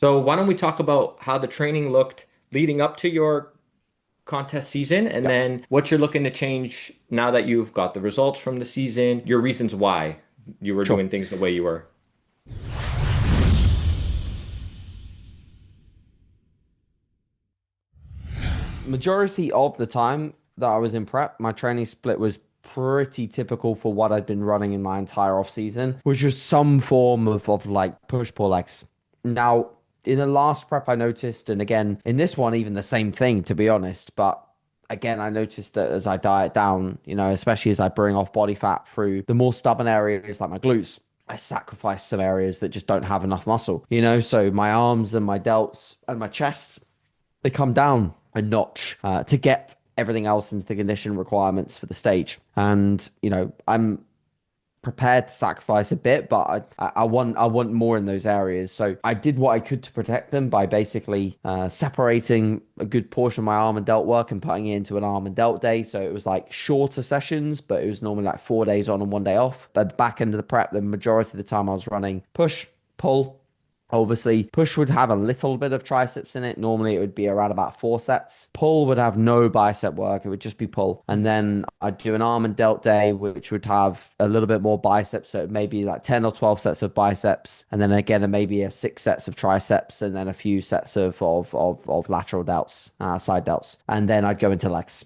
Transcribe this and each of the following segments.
So why don't we talk about how the training looked leading up to your contest season, and Yep, then what you're looking to change now that you've got the results from the season, your reasons why you were sure. doing things the way you were. Majority of the time that I was in prep, my training split was pretty typical for what I'd been running in my entire off season, which was some form of like push pull legs. Now, in the last prep, I noticed, and again in this one, even the same thing, to be honest. But again, I noticed that as I diet down, especially as I bring off body fat through the more stubborn areas like my glutes. I sacrifice some areas that just don't have enough muscle. So my arms and my delts and my chest, they come down a notch to get everything else into the condition requirements for the stage. And I'm prepared to sacrifice a bit, but I want more in those areas. So I did what I could to protect them by basically separating a good portion of my arm and delt work and putting it into an arm and delt day. So it was like shorter sessions, but it was normally like 4 days on and 1 day off. But at the back end of the prep, the majority of the time I was running push, pull. Obviously, push would have a little bit of triceps in it. Normally, it would be around about 4 sets. Pull would have no bicep work. It would just be pull. And then I'd do an arm and delt day, which would have a little bit more biceps. So it may be like 10 or 12 sets of biceps. And then again, maybe 6 sets of triceps and then a few sets of lateral delts, side delts. And then I'd go into legs.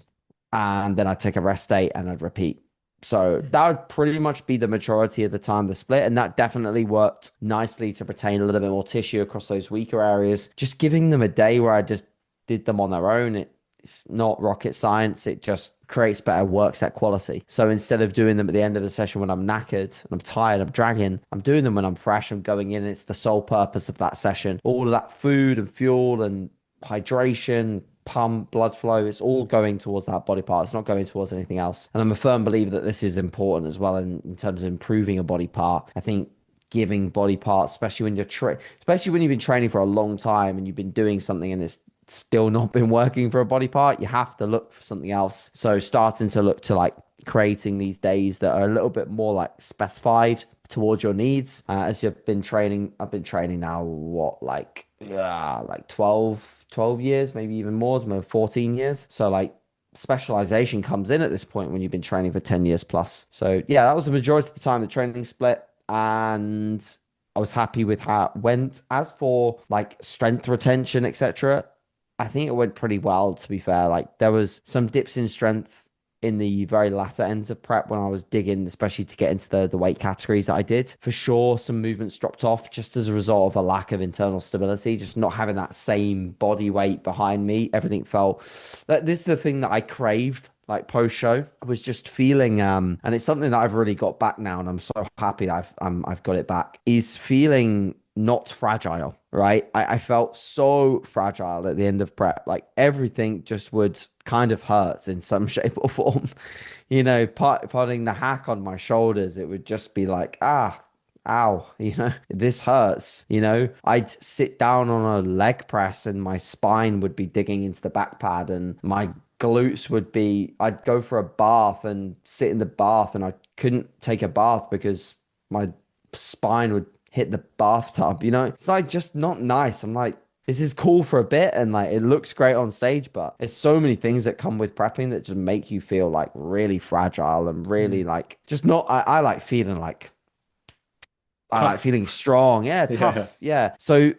And then I'd take a rest day and I'd repeat. So that would pretty much be the majority of the time the split. And that definitely worked nicely to retain a little bit more tissue across those weaker areas. Just giving them a day where I just did them on their own. It's not rocket science. It just creates better work set quality. So instead of doing them at the end of the session when I'm knackered and I'm tired, I'm dragging, I'm doing them when I'm fresh, I'm going in. It's the sole purpose of that session. All of that food and fuel and hydration, pump, blood flow, it's all going towards that body part. It's not going towards anything else. And I'm a firm believer that this is important as well in terms of improving a body part. I think giving body parts, especially when especially when you've been training for a long time and you've been doing something and it's still not been working for a body part, you have to look for something else. So starting to look to like creating these days that are a little bit more like specified towards your needs. As you've been training, I've been training now, what, like, yeah, like 12 years, maybe even more, maybe 14 years. So like specialization comes in at this point when you've been training for 10 years plus. So yeah, that was the majority of the time the training split. And I was happy with how it went. As for like strength retention, etc., I think it went pretty well, to be fair. Like there was some dips in strength in the very latter ends of prep when I was digging, especially to get into the weight categories that I did. For sure, some movements dropped off just as a result of a lack of internal stability, just not having that same body weight behind me. Everything felt that this is the thing that I craved. Like post show, I was just feeling, and it's something that I've really got back now, and I'm so happy that I've got it back. Is feeling not fragile, right? I felt so fragile at the end of prep. Like everything just would kind of hurt in some shape or form. Putting the hack on my shoulders, it would just be like, ow, this hurts. I'd sit down on a leg press and my spine would be digging into the back pad and my glutes would be, I'd go for a bath and sit in the bath and I couldn't take a bath because my spine would hit the bathtub, It's like just not nice. I'm like, this is cool for a bit and like it looks great on stage, but there's so many things that come with prepping that just make you feel like really fragile and really Mhm. like just not I like feeling like I like Tough. feeling strong. Yeah, Yeah. tough. Yeah. So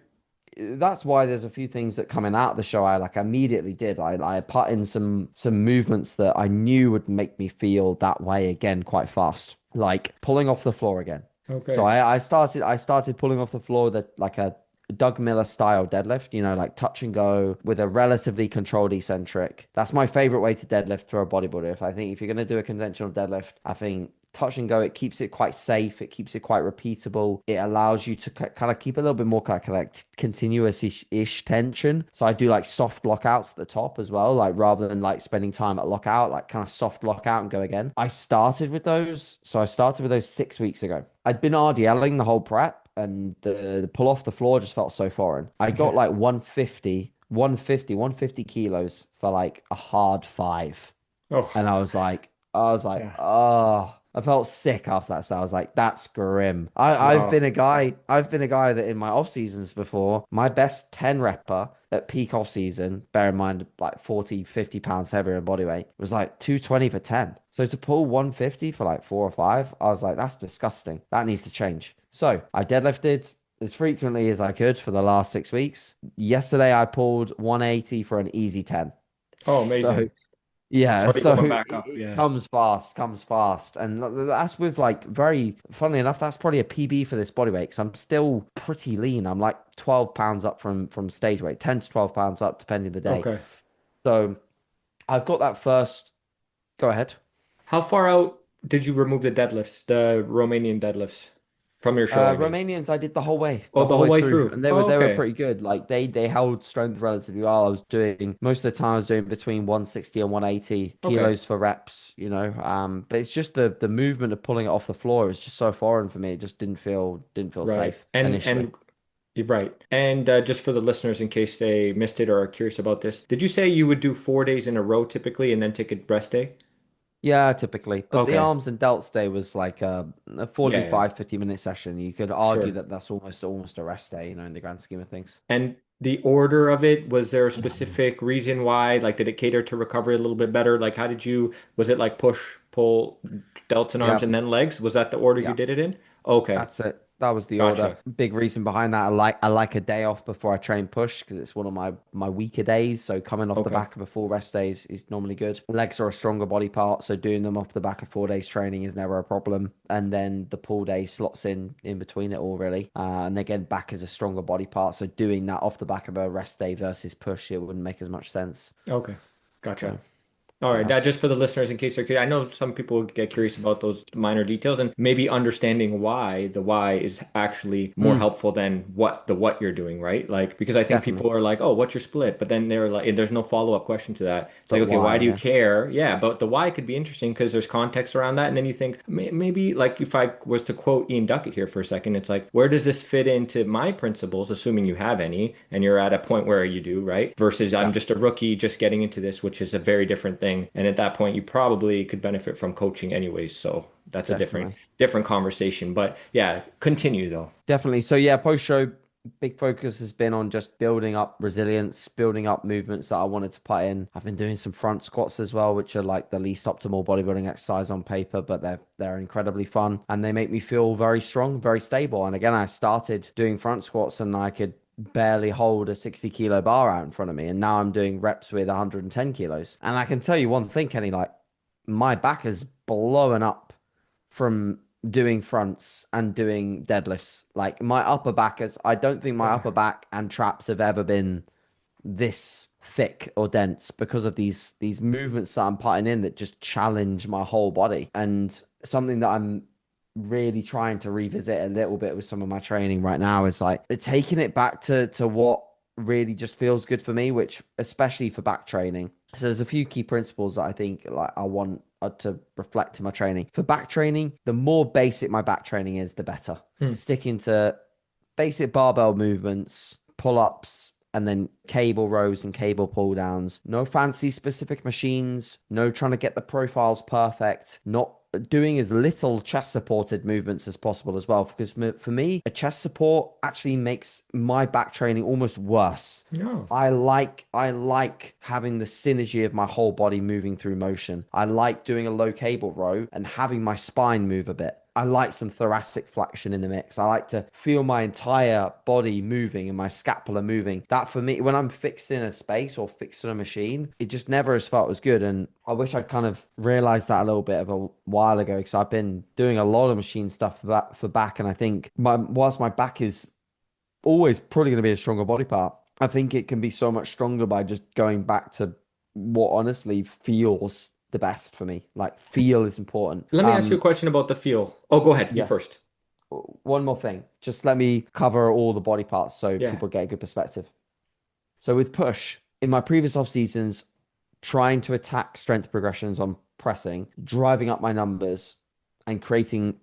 that's why there's a few things that coming out of the show I like immediately did. I put in some movements that I knew would make me feel that way again quite fast. Like pulling off the floor again. So Okay. I started pulling off the floor that like a Doug Miller style deadlift, like touch and go with a relatively controlled eccentric. That's my favorite way to deadlift for a bodybuilder. If you're going to do a conventional deadlift, I think touch and go, it keeps it quite safe. It keeps it quite repeatable. It allows you to kind of keep a little bit more kind of like continuous-ish tension. So I do like soft lockouts at the top as well, like rather than like spending time at lockout, like kind of soft lockout and go again. I started with those. So I started with those 6 weeks ago. I'd been RDLing the whole prep and the pull off the floor just felt so foreign. I got Yeah. like 150 kilos for like a hard five. Oh, And I was like, yeah. oh. I felt sick after that. So I was like, that's grim. Wow. I've been a guy that in my off seasons before, my best 10 repper at peak off season, bear in mind like 40, 50 pounds heavier in body weight, was like 220 for 10. So to pull 150 for like 4 or 5, I was like, that's disgusting. That needs to change. So I deadlifted as frequently as I could for the last 6 weeks. Yesterday I pulled 180 for an easy 10. Oh, So amazing. It's yeah, already so going it, back up. it Yeah. comes fast, and that's with like very, funnily enough, that's probably a PB for this body weight because I'm still pretty lean. I'm like 12 pounds up from stage weight, 10 to 12 pounds up depending the day. Okay. So I've got that first. Go ahead. How far out did you remove the deadlifts, the Romanian deadlifts from your show, I mean? Romanians, I did Oh, the the whole whole way way through, through. and Oh, they were okay. pretty good. Like they held strength relatively well. I was doing most of the time I was doing between 160 and 180 Okay. kilos for reps, you know. But it's just the movement of pulling it off the floor is just so foreign for me. It just didn't feel Right. safe initially. And you're right. And just for the listeners, in case they missed it or are curious about this, did you say you would do 4 days in a row typically and then take a rest day? Yeah, typically. But the Okay. arms and delts day was like a Yeah, yeah, 45, 50-minute session. You could argue sure. that that's almost a rest day, you know, in the grand scheme of things. And the order of it, was there a specific reason why? Like, did it cater to recovery a little bit better? Like, how did you, was it like push, pull, delts and arms Yeah, and then legs? Was that the order you yeah. did it in? Okay. That's it. That was the order. Gotcha. Big reason behind that. I like a day off before I train push because it's one of my weaker days. So coming off the Okay. back of a full rest day is normally good. Legs are a stronger body part, so doing them off the back of 4 days training is never a problem. And then the pull day slots in between it all really. And again, back is a stronger body part, so doing that off the back of a rest day versus push, it wouldn't make as much sense. Okay. Gotcha. So All right, yeah. that just for the listeners in case they're curious. I know some people get curious about those minor details and maybe understanding why the why is actually more Mm, helpful than what you're doing, right? Like because I think definitely. people are like, "Oh, what's your split?" But then they're like, and there's no follow-up question to that. It's like, But "Okay, why why? do you Yeah, care?" Yeah, but the why could be interesting because there's context around that, and then you think maybe like if I was to quote Ian Duckett here for a second, it's like, where does this fit into my principles, assuming you have any, and you're at a point where you do, right? Versus I'm yeah, just a rookie just getting into this, which is a very different thing. And at that point, you probably could benefit from coaching anyways. So that's a different definitely. different conversation. But yeah, continue though. Definitely. So yeah, post show, big focus has been on just building up resilience, building up movements that I wanted to put in. I've been doing some front squats as well, which are like the least optimal bodybuilding exercise on paper, but they're incredibly fun and they make me feel very strong, very stable. And again, I started doing front squats and I could barely hold a 60-kilo bar out in front of me. And now I'm doing reps with 110 kilos. And I can tell you one thing, Kenny, like my back is blowing up from doing fronts and doing deadlifts. Like my upper back is, I don't think my Okay. upper back and traps have ever been this thick or dense because of these movements that I'm putting in that just challenge my whole body. And something that I'm really trying to revisit a little bit with some of my training right now is like taking it back to what really just feels good for me, which especially for back training. So there's a few key principles that I think like I want to reflect in my training. For back training, the more basic my back training is, the better. Hmm. Sticking to basic barbell movements, pull-ups, and then cable rows and cable pull downs. No fancy specific machines, no trying to get the profiles perfect, not doing as little chest supported movements as possible as well. Because for me, a chest support actually makes my back training almost worse. No. I like having the synergy of my whole body moving through motion. I like doing a low cable row and having my spine move a bit. I like some thoracic flexion in the mix. I like to feel my entire body moving and my scapula moving. That for me, when I'm fixed in a space or fixed in a machine, it just never has felt as good. And I wish I'd kind of realized that a little bit of a while ago because I've been doing a lot of machine stuff for back. And I think whilst my back is always probably going to be a stronger body part, I think it can be so much stronger by just going back to what honestly feels the best for me. Like feel is important. Let me ask you a question about the feel. Oh, go ahead. You Yes. first. One more thing. Just let me cover all the body parts so Yeah. people get a good perspective. So with push, in my previous off seasons, trying to attack strength progressions on pressing, driving up my numbers and creating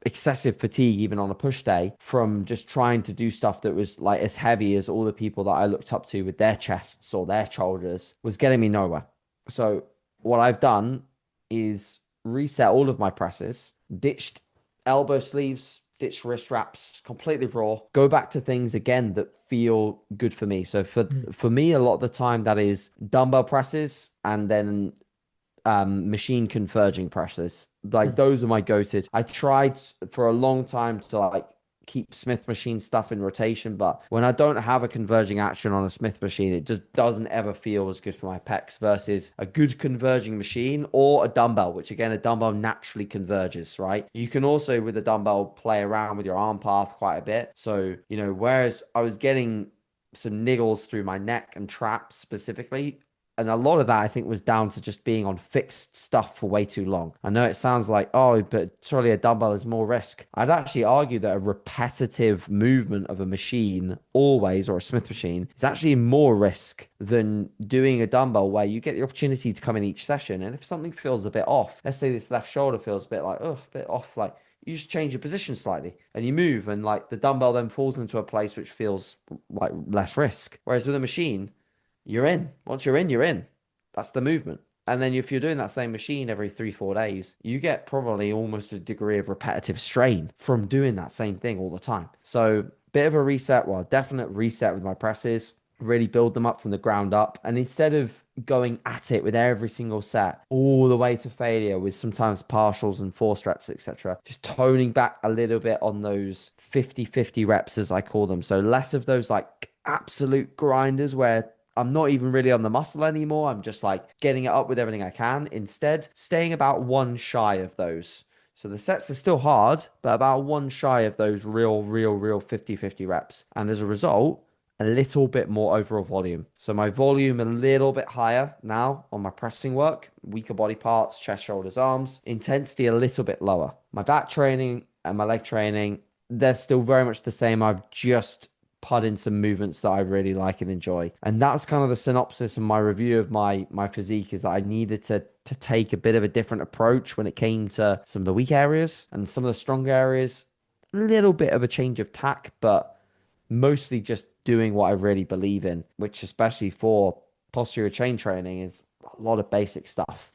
excessive fatigue even on a push day from just trying to do stuff that was like as heavy as all the people that I looked up to with their chests or their shoulders was getting me nowhere. So what I've done is reset all of my presses, ditched elbow sleeves, ditched wrist wraps, completely raw. Go back to things again that feel good for me. So for me, a lot of the time that is dumbbell presses and then machine converging presses. Like those are my go-tos. I tried for a long time to like keep Smith machine stuff in rotation, but when I don't have a converging action on a Smith machine, it just doesn't ever feel as good for my pecs versus a good converging machine or a dumbbell, which again, a dumbbell naturally converges, right? You can also with a dumbbell play around with your arm path quite a bit. So, whereas I was getting some niggles through my neck and traps specifically, and a lot of that I think was down to just being on fixed stuff for way too long. I know it sounds like, oh, but surely a dumbbell is more risk. I'd actually argue that a repetitive movement of a machine always, or a Smith machine, is actually more risk than doing a dumbbell where you get the opportunity to come in each session. And if something feels a bit off, let's say this left shoulder feels a bit like, oh, a bit off, like you just change your position slightly and you move, and like the dumbbell then falls into a place which feels like less risk. Whereas with a machine, you're in. Once you're in, you're in. That's the movement. And then if you're doing that same machine every 3, 4 days, you get probably almost a degree of repetitive strain from doing that same thing all the time. So bit of a reset, well, definite reset with my presses, really build them up from the ground up. And instead of going at it with every single set all the way to failure with sometimes partials and forced reps, etc., just toning back a little bit on those 50-50 reps, as I call them. So less of those like absolute grinders where I'm not even really on the muscle anymore. I'm just like getting it up with everything I can. Instead, staying about one shy of those. So the sets are still hard, but about one shy of those real 50-50 reps. And as a result, a little bit more overall volume. So my volume a little bit higher now on my pressing work, weaker body parts, chest, shoulders, arms. Intensity a little bit lower. My back training and my leg training, they're still very much the same. I've just put in some movements that I really like and enjoy. And that's kind of the synopsis of my review of my physique, is that I needed to take a bit of a different approach when it came to some of the weak areas and some of the strong areas. A little bit of a change of tack, but mostly just doing what I really believe in, which especially for posterior chain training is a lot of basic stuff,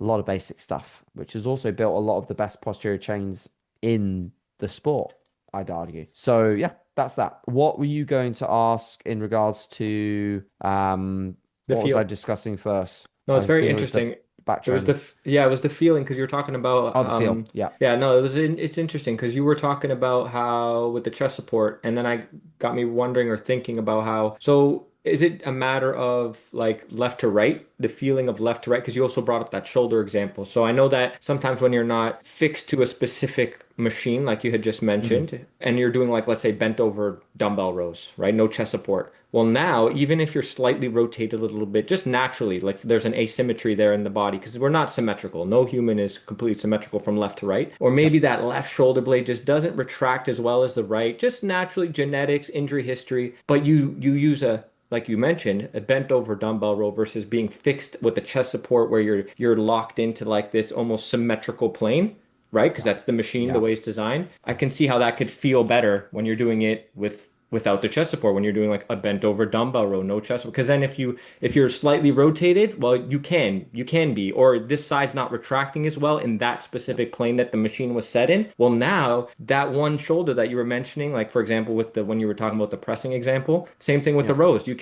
which has also built a lot of the best posterior chains in the sport, I'd argue. So yeah, that's that. What were you going to ask in regards to The what was I feel. discussing first? No, I it's was very dealing with the interesting. back It was training. yeah, it was the feeling because you're talking about Oh, the feel. Yeah. yeah, no, it's interesting because you were talking about how with the chest support, and then I got me wondering or thinking about how, so is it a matter of like left to right, the feeling of left to right? Because you also brought up that shoulder example. So I know that sometimes when you're not fixed to a specific machine, like you had just Mhm. mentioned, and you're doing like, let's say, bent over dumbbell rows, right? No chest support. Well, now, even if you're slightly rotated a little bit, just naturally, like there's an asymmetry there in the body because we're not symmetrical. No human is completely symmetrical from left to right. Or maybe Yep. that left shoulder blade just doesn't retract as well as the right, just naturally genetics, injury history. But you use a, like you mentioned, a bent over dumbbell row versus being fixed with the chest support where you're locked into like this almost symmetrical plane, right? Because Yeah. that's the machine, the Yeah. way it's designed. I can see how that could feel better when you're doing it without the chest support, when you're doing like a bent over dumbbell row, no chest. Because then if you're slightly rotated, well, you can be, or this side's not retracting as well in that specific plane that the machine was set in. Well, now that one shoulder that you were mentioning, like for example, with the when you were talking about the pressing example, same thing with the Yeah. rows. You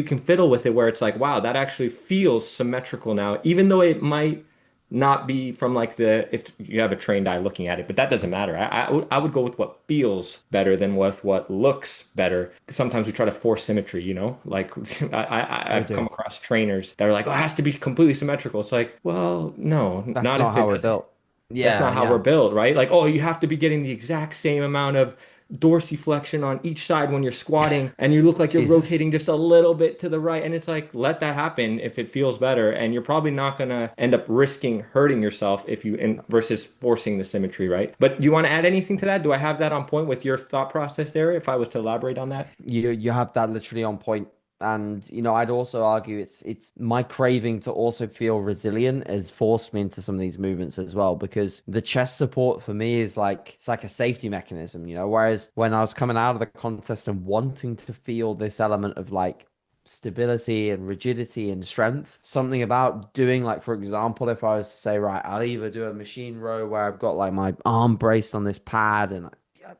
can fiddle with it where it's like, wow, that actually feels symmetrical now, even though it might not be from like the if you have a trained eye looking at it, but that doesn't matter. I would go with what feels better than with what looks better. Sometimes we try to force symmetry, like We I've come do. across trainers that are like, oh, it has to be completely symmetrical. It's like, well, no, That's not not if it how we're doesn't. built. That's Yeah. not how we're Yeah. built, right? Like, oh, you have to be getting the exact same amount of dorsiflexion on each side when you're squatting, and you look like you're Jesus. rotating just a little bit to the right. And it's like, let that happen if it feels better. And you're probably not gonna end up risking hurting yourself if you in versus forcing the symmetry, right? But do you want to add anything to that? Do I have that on point with your thought process there, if I was to elaborate on that? You have that literally on point. And I'd also argue it's my craving to also feel resilient has forced me into some of these movements as well, because the chest support for me is like it's like a safety mechanism, whereas when I was coming out of the contest and wanting to feel this element of like stability and rigidity and strength. Something about doing, like, for example, if I was to say, right, I'll either do a machine row where I've got like my arm braced on this pad and I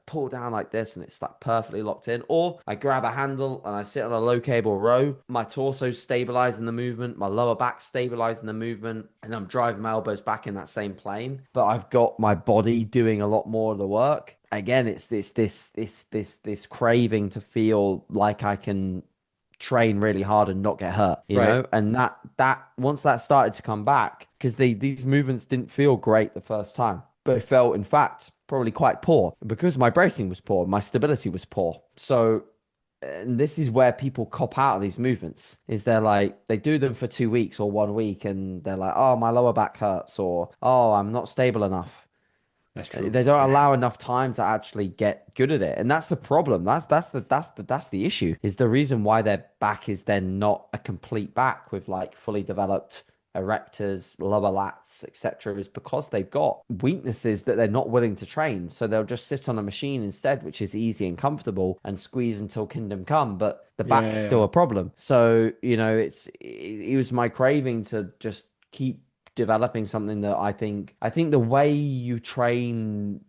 pull down like this and it's like perfectly locked in, or I grab a handle and I sit on a low cable row, my torso stabilizing the movement, my lower back stabilizing the movement, and I'm driving my elbows back in that same plane, but I've got my body doing a lot more of the work. Again, it's this craving to feel like I can train really hard and not get hurt, you Right. know? And that once that started to come back, because these movements didn't feel great the first time. They felt, in fact, probably quite poor because my bracing was poor, my stability was poor. So, and this is where people cop out of these movements, is they're like, they do them for 2 weeks or 1 week and they're like, oh, my lower back hurts, or oh, I'm not stable enough. That's true. They don't Yeah. allow enough time to actually get good at it, and that's the problem. That's the issue. Is the reason why their back is then not a complete back with like fully developed erectors, lower lats, etc. Is because they've got weaknesses that they're not willing to train. So they'll just sit on a machine instead, which is easy and comfortable, and squeeze until kingdom come. But the Yeah. back's still Yeah. a problem. So it was my craving to just keep developing something that I think the way you train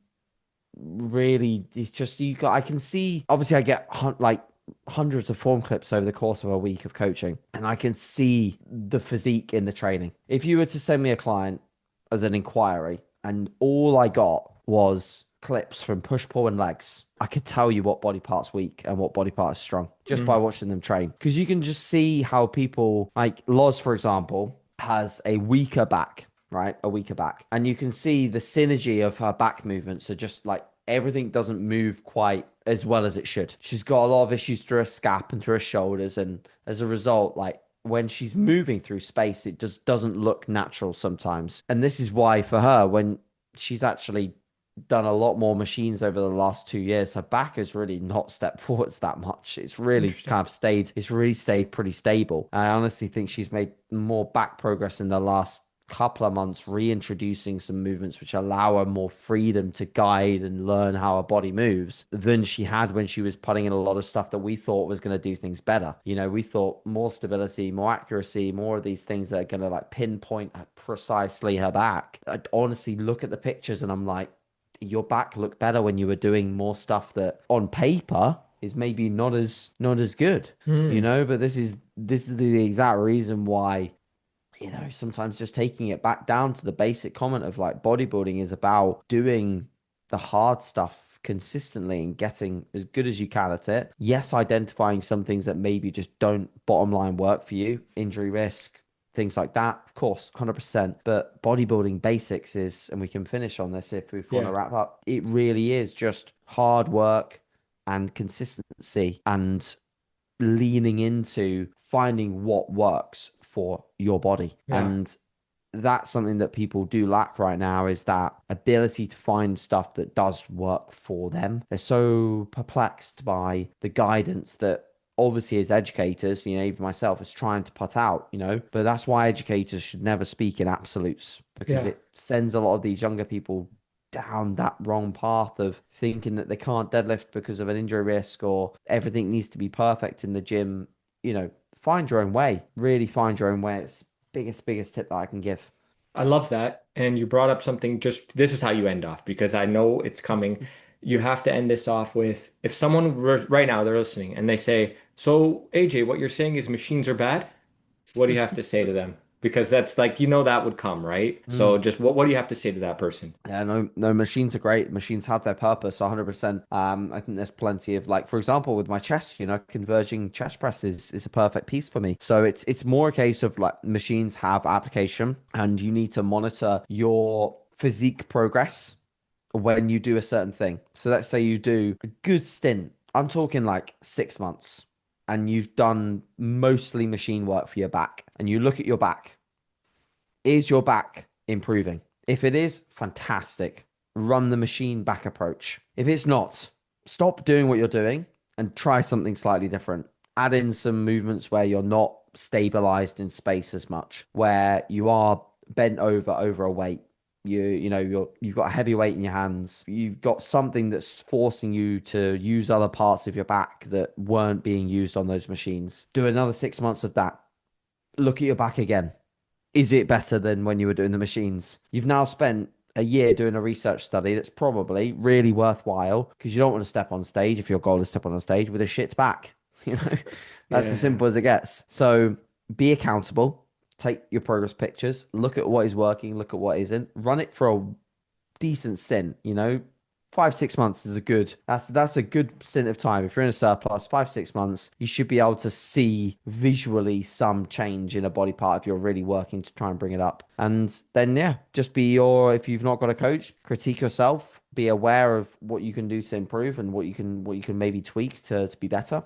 really is just you got I can see obviously I get like hundreds of form clips over the course of a week of coaching and I can see the physique in the training. If you were to send me a client as an inquiry and all I got was clips from push pull and legs, I could tell you what body part's weak and what body part is strong just by Mm. watching them train, because you can just see how people like Loz, for example, has a weaker back, right? A weaker back. And you can see the synergy of her back movements. So just like everything doesn't move quite as well as it should. She's got a lot of issues through her scap and through her shoulders. And as a result, like when she's moving through space, it just doesn't look natural sometimes. And this is why for her, when she's actually done a lot more machines over the last 2 years, her back has really not stepped forwards that much. Interesting. It's really stayed pretty stable. I honestly think she's made more back progress in the last couple of months, reintroducing some movements which allow her more freedom to guide and learn how her body moves than she had when she was putting in a lot of stuff that we thought was going to do things better. We thought more stability, more accuracy, more of these things that are going to like pinpoint precisely her back. I honestly look at the pictures and I'm like, your back looked better when you were doing more stuff that on paper is maybe not as good, Hmm. but this is the exact reason why, sometimes just taking it back down to the basic comment of like bodybuilding is about doing the hard stuff consistently and getting as good as you can at it. Yes, identifying some things that maybe just don't bottom line work for you, injury risk, things like that, of course, 100%. But bodybuilding basics is, and we can finish on this if we want to Yeah. wrap up, it really is just hard work and consistency and leaning into finding what works for your body. Yeah. And that's something that people do lack right now, is that ability to find stuff that does work for them. They're so perplexed by the guidance that obviously as educators, even myself is trying to put out, but that's why educators should never speak in absolutes, because Yeah. it sends a lot of these younger people down that wrong path of thinking that they can't deadlift because of an injury risk or everything needs to be perfect in the gym. Find your own way, really find your own way. It's biggest tip that I can give. I love that. And you brought up something, just this is how you end off because I know it's coming. You have to end this off with if someone right now they're listening and they say, "So AJ, what you're saying is machines are bad?" What do you have to say to them? Because that's like, that would come, right? So Mm. just what do you have to say to that person? Yeah, no, no, machines are great. Machines have their purpose, 100%. I think there's plenty of like, for example, with my chest, converging chest press is a perfect piece for me. So it's more a case of like machines have application, and you need to monitor your physique progress when you do a certain thing. So let's say you do a good stint. I'm talking like 6 months, and you've done mostly machine work for your back, and you look at your back. Is your back improving? If it is, fantastic. Run the machine back approach. If it's not, stop doing what you're doing and try something slightly different. Add in some movements where you're not stabilized in space as much, where you are bent over a weight. You've got a heavy weight in your hands. You've got something that's forcing you to use other parts of your back that weren't being used on those machines. Do another 6 months of that. Look at your back again. Is it better than when you were doing the machines? You've now spent a year doing a research study that's probably really worthwhile because you don't want to step on stage if your goal is step on stage with a shit back. You know, that's as Yeah. simple as it gets. So be accountable, take your progress pictures, look at what is working, look at what isn't, run it for a decent stint, 5, 6 months is a good that's a good stint of time. If you're in a surplus, 5, 6 months, you should be able to see visually some change in a body part if you're really working to try and bring it up. And then yeah, just be your if you've not got a coach, critique yourself, be aware of what you can do to improve and what you can maybe tweak to be better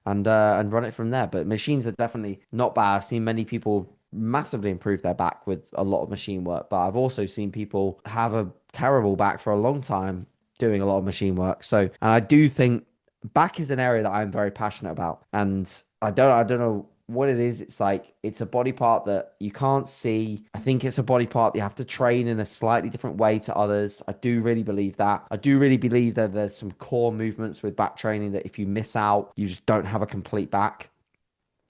and run it from there. But machines are definitely not bad. I've seen many people massively improve their back with a lot of machine work, but I've also seen people have a terrible back for a long time doing a lot of machine work. So, and I do think back is an area that I'm very passionate about. And I don't know what it is. It's like it's a body part that you can't see. I think it's a body part that you have to train in a slightly different way to others. I do really believe that. I do really believe that there's some core movements with back training that if you miss out, you just don't have a complete back.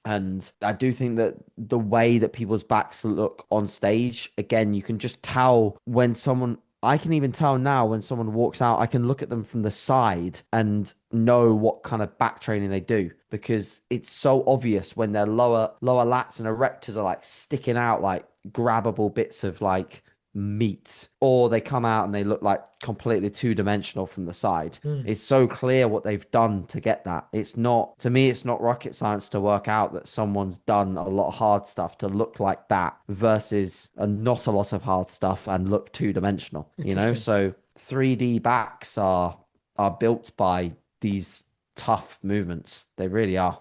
And I do think that the way that people's backs look on stage, again, you can just tell when someone, I can even tell now when someone walks out, I can look at them from the side and know what kind of back training they do because it's so obvious when their lower lats and erectors are like sticking out like grabbable bits of like meat, or they come out and they look like completely two-dimensional from the side. Hmm. It's so clear what they've done to get that. It's not, to me, it's not rocket science to work out that someone's done a lot of hard stuff to look like that versus not a lot of hard stuff and look two-dimensional, Interesting. So 3D backs are built by these tough movements. They really are.